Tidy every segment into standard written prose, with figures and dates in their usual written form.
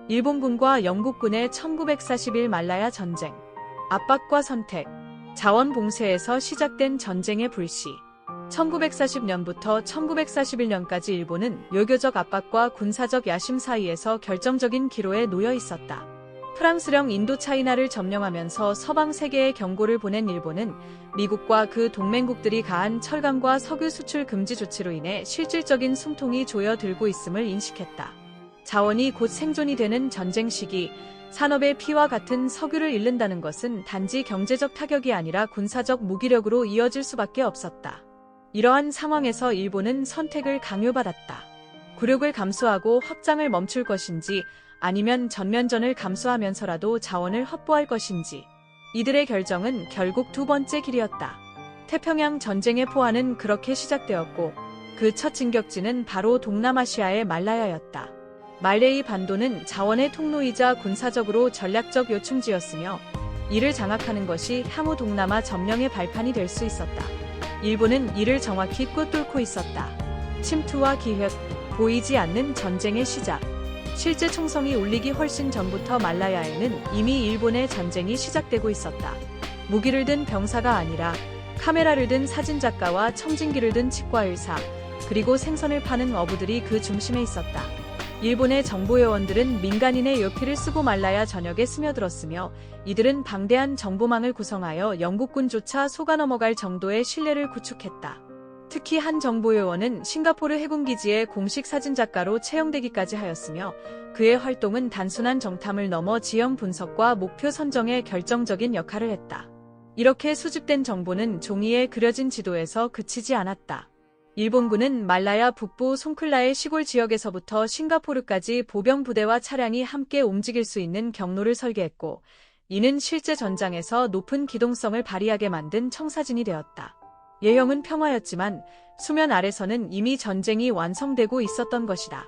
일본군과 영국군의 1941 말라야 전쟁. 압박과 선택. 자원 봉쇄에서 시작된 전쟁의 불씨. 1940년부터 1941년까지 일본은 외교적 압박과 군사적 야심 사이에서 결정적인 기로에 놓여 있었다. 프랑스령 인도차이나를 점령하면서 서방 세계에 경고를 보낸 일본은 미국과 그 동맹국들이 가한 철강과 석유 수출 금지 조치로 인해 실질적인 숨통이 조여들고 있음을 인식했다. 자원이 곧 생존이 되는 전쟁 시기, 산업의 피와 같은 석유를 잃는다는 것은 단지 경제적 타격이 아니라 군사적 무기력으로 이어질 수밖에 없었다. 이러한 상황에서 일본은 선택을 강요받았다. 굴욕을 감수하고 확장을 멈출 것인지 아니면 전면전을 감수하면서라도 자원을 확보할 것인지. 이들의 결정은 결국 두 번째 길이었다. 태평양 전쟁의 포화는 그렇게 시작되었고 그 첫 진격지는 바로 동남아시아의 말라야였다. 말레이 반도는 자원의 통로이자 군사적으로 전략적 요충지였으며 이를 장악하는 것이 향후 동남아 점령의 발판이 될 수 있었다. 일본은 이를 정확히 꿰뚫고 있었다. 침투와 기획, 보이지 않는 전쟁의 시작. 실제 총성이 울리기 훨씬 전부터 말라야에는 이미 일본의 전쟁이 시작되고 있었다. 무기를 든 병사가 아니라 카메라를 든 사진작가와 청진기를 든 치과의사, 그리고 생선을 파는 어부들이 그 중심에 있었다. 일본의 정보요원들은 민간인의 요피를 쓰고 말라야 전역에 스며들었으며 이들은 방대한 정보망을 구성하여 영국군조차 속아 넘어갈 정도의 신뢰를 구축했다. 특히 한 정보요원은 싱가포르 해군기지의 공식 사진작가로 채용되기까지 하였으며 그의 활동은 단순한 정탐을 넘어 지형 분석과 목표 선정에 결정적인 역할을 했다. 이렇게 수집된 정보는 종이에 그려진 지도에서 그치지 않았다. 일본군은 말라야 북부 송클라의 시골 지역에서부터 싱가포르까지 보병 부대와 차량이 함께 움직일 수 있는 경로를 설계했고 이는 실제 전장에서 높은 기동성을 발휘하게 만든 청사진이 되었다. 예형은 평화였지만 수면 아래서는 이미 전쟁이 완성되고 있었던 것이다.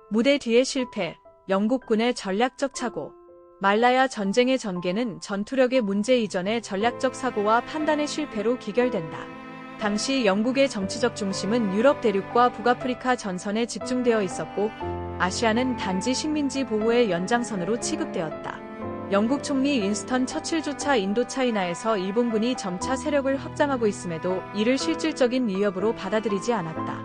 무대 뒤의 실패, 영국군의 전략적 착오. 말라야 전쟁의 전개는 전투력의 문제 이전의 전략적 사고와 판단의 실패로 기결된다. 당시 영국의 정치적 중심은 유럽 대륙과 북아프리카 전선에 집중되어 있었고 아시아는 단지 식민지 보호의 연장선으로 취급되었다. 영국 총리 윈스턴 처칠조차 인도차이나에서 일본군이 점차 세력을 확장하고 있음에도 이를 실질적인 위협으로 받아들이지 않았다.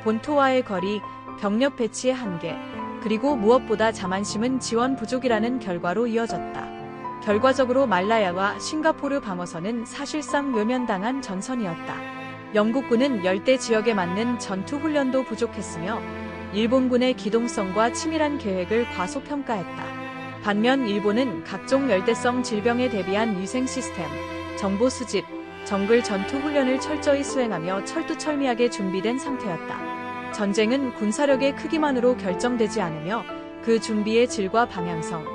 본토와의 거리, 병력 배치의 한계, 그리고 무엇보다 자만심은 지원 부족이라는 결과로 이어졌다. 결과적으로 말라야와 싱가포르 방어선은 사실상 외면당한 전선이었다. 영국군은 열대 지역에 맞는 전투 훈련도 부족했으며 일본군의 기동성과 치밀한 계획을 과소평가했다. 반면 일본은 각종 열대성 질병에 대비한 위생 시스템, 정보 수집, 정글 전투 훈련을 철저히 수행하며 철두철미하게 준비된 상태였다. 전쟁은 군사력의 크기만으로 결정되지 않으며 그 준비의 질과 방향성,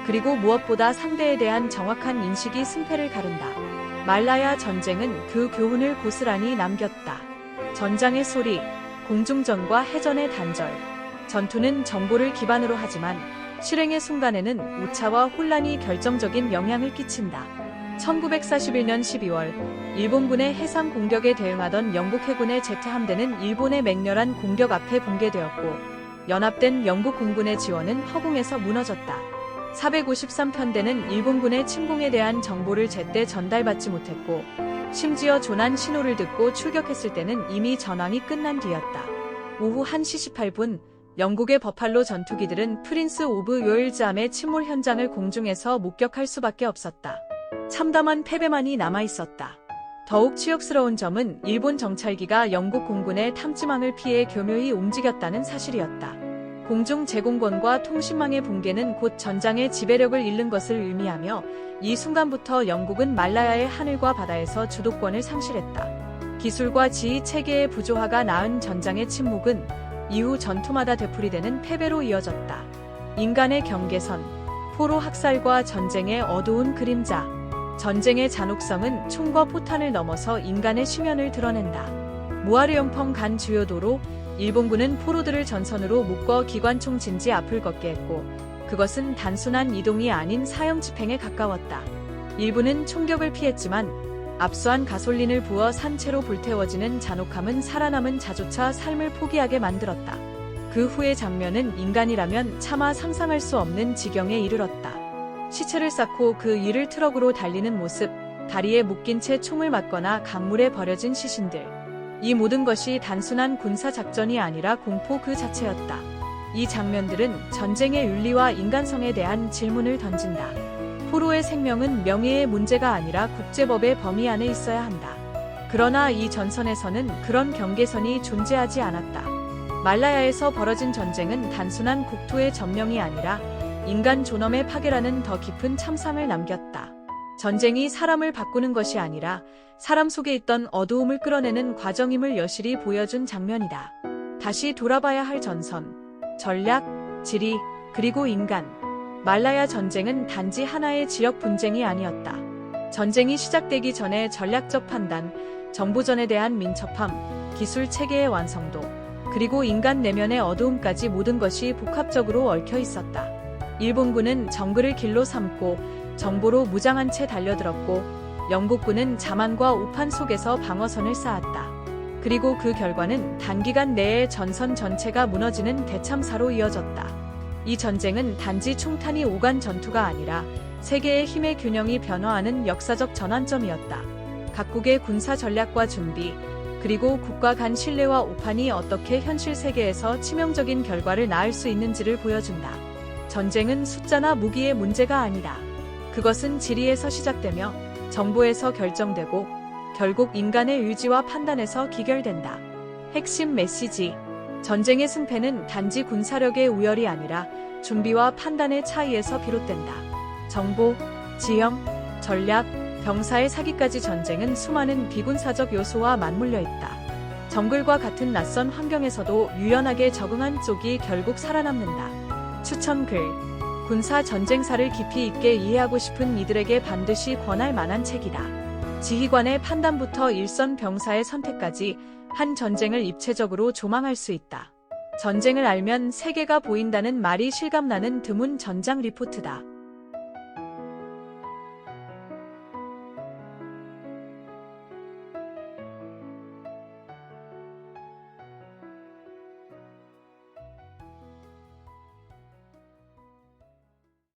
그리고 무엇보다 상대에 대한 정확한 인식이 승패를 가른다. 말라야 전쟁은 그 교훈을 고스란히 남겼다. 전장의 소리, 공중전과 해전의 단절. 전투는 정보를 기반으로 하지만 실행의 순간에는 오차와 혼란이 결정적인 영향을 끼친다. 1941년 12월 일본군의 해상 공격에 대응하던 영국 해군의 제트 함대는 일본의 맹렬한 공격 앞에 붕괴되었고 연합된 영국 공군의 지원은 허공에서 무너졌다. 453편대는 일본군의 침공에 대한 정보를 제때 전달받지 못했고 심지어 조난 신호를 듣고 출격했을 때는 이미 전황이 끝난 뒤였다. 오후 1시 18분 영국의 버팔로 전투기들은 프린스 오브 요일즈함의 침몰 현장을 공중에서 목격할 수밖에 없었다. 참담한 패배만이 남아있었다. 더욱 치욕스러운 점은 일본 정찰기가 영국 공군의 탐지망을 피해 교묘히 움직였다는 사실이었다. 공중 제공권과 통신망의 붕괴는 곧 전장의 지배력을 잃는 것을 의미하며 이 순간부터 영국은 말라야의 하늘과 바다에서 주도권을 상실했다. 기술과 지휘 체계의 부조화가 낳은 전장의 침묵은 이후 전투마다 되풀이되는 패배로 이어졌다. 인간의 경계선, 포로 학살과 전쟁의 어두운 그림자. 전쟁의 잔혹성은 총과 포탄을 넘어서 인간의 심연을 드러낸다. 무아르용펑 간 주요 도로, 일본군은 포로들을 전선으로 묶어 기관총 진지 앞을 걷게 했고 그것은 단순한 이동이 아닌 사형 집행에 가까웠다. 일부는 총격을 피했지만 압수한 가솔린을 부어 산채로 불태워지는 잔혹함은 살아남은 자조차 삶을 포기하게 만들었다. 그 후의 장면은 인간이라면 차마 상상할 수 없는 지경에 이르렀다. 시체를 쌓고 그 위를 트럭으로 달리는 모습, 다리에 묶인 채 총을 맞거나 강물에 버려진 시신들. 이 모든 것이 단순한 군사작전이 아니라 공포 그 자체였다. 이 장면들은 전쟁의 윤리와 인간성에 대한 질문을 던진다. 포로의 생명은 명예의 문제가 아니라 국제법의 범위 안에 있어야 한다. 그러나 이 전선에서는 그런 경계선이 존재하지 않았다. 말라야에서 벌어진 전쟁은 단순한 국토의 점령이 아니라 인간 존엄의 파괴라는 더 깊은 참상을 남겼다. 전쟁이 사람을 바꾸는 것이 아니라 사람 속에 있던 어두움을 끌어내는 과정임을 여실히 보여준 장면이다. 다시 돌아봐야 할 전선, 전략, 지리, 그리고 인간. 말라야 전쟁은 단지 하나의 지역 분쟁이 아니었다. 전쟁이 시작되기 전에 전략적 판단, 정보전에 대한 민첩함, 기술 체계의 완성도, 그리고 인간 내면의 어두움까지 모든 것이 복합적으로 얽혀 있었다. 일본군은 정글을 길로 삼고 정보로 무장한 채 달려들었고, 영국군은 자만과 오판 속에서 방어선을 쌓았다. 그리고 그 결과는 단기간 내에 전선 전체가 무너지는 대참사로 이어졌다. 이 전쟁은 단지 총탄이 오간 전투가 아니라 세계의 힘의 균형이 변화하는 역사적 전환점이었다. 각국의 군사 전략과 준비, 그리고 국가 간 신뢰와 오판이 어떻게 현실 세계에서 치명적인 결과를 낳을 수 있는지를 보여준다. 전쟁은 숫자나 무기의 문제가 아니라 그것은 지리에서 시작되며 정보에서 결정되고 결국 인간의 의지와 판단에서 기결된다. 핵심 메시지. 전쟁의 승패는 단지 군사력의 우열이 아니라 준비와 판단의 차이에서 비롯된다. 정보, 지형, 전략, 병사의 사기까지 전쟁은 수많은 비군사적 요소와 맞물려 있다. 정글과 같은 낯선 환경에서도 유연하게 적응한 쪽이 결국 살아남는다. 추천글. 군사 전쟁사를 깊이 있게 이해하고 싶은 이들에게 반드시 권할 만한 책이다. 지휘관의 판단부터 일선 병사의 선택까지 한 전쟁을 입체적으로 조망할 수 있다. 전쟁을 알면 세계가 보인다는 말이 실감나는 드문 전장 리포트다.